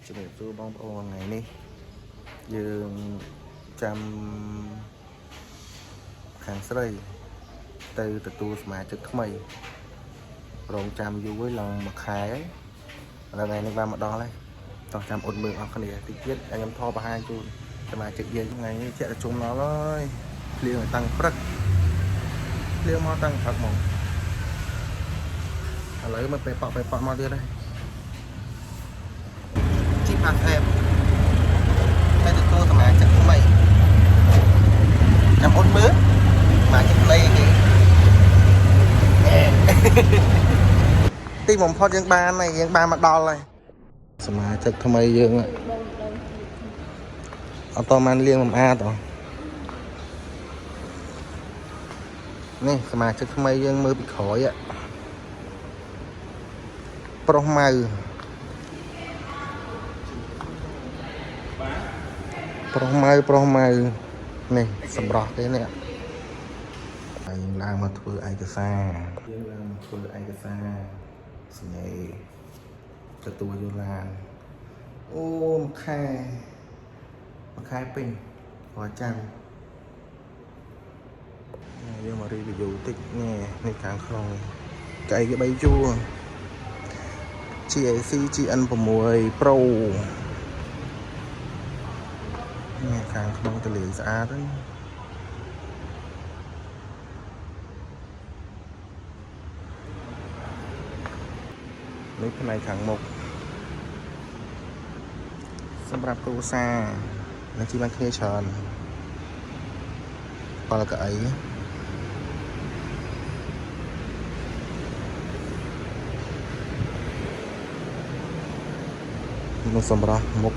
ជំរាបសួរបងប្អូនថ្ងៃនេះយើងចាំខាងស្រីទៅទទួលសមាជិកថ្មីរងចាំយូរហើយឡើងមួយខែហើយថ្ងៃនេះបានមកដល់ហើយតោះចាំអ៊ុតមើលអស់គ្នាតិចទៀតខ្ញុំថតបង្ហាញជូនសមាជិកយើងថ្ងៃនេះជាក់ជុំដល់ហើយភ្លៀងតាំងព្រឹកភ្លៀងមកតាំងព្រឹកមកឥឡូវមកពេលប៉ក់មកទៀតហើយជីផាសអេបតែទទួលសមាជិកថ្មីចាំអ៊ុតមើលសមាជិកថ្មីគេទីបំផុតយើងបានហើយយើងបានមកដល់ហើយសមាជិកថ្មីយើងអត់តបានលៀងលំអាតហ៎នេះសមាជិកថ្មីយើងមើលពីក្រោយប្រុសម៉ៅនេះសម្រស់ទេនេះហើយយើងឡើងមកធ្វើឯកសារសញ្ញាទទួលយូឡានអូមួយខែពេញរាល់ចាំយើងមករីវីយូតិចនេះខាងក្នុងកៅអីគេ3ជួរ GAC GN6 Pro នេះខាងក្នុងទលាយស្អាតហើយនេះផ្នែកខាងមុខសម្រាប់គ្រួសារនឹងជិះបានគ្នាច្រើនបើកៅអីនោះសម្រាប់មុខ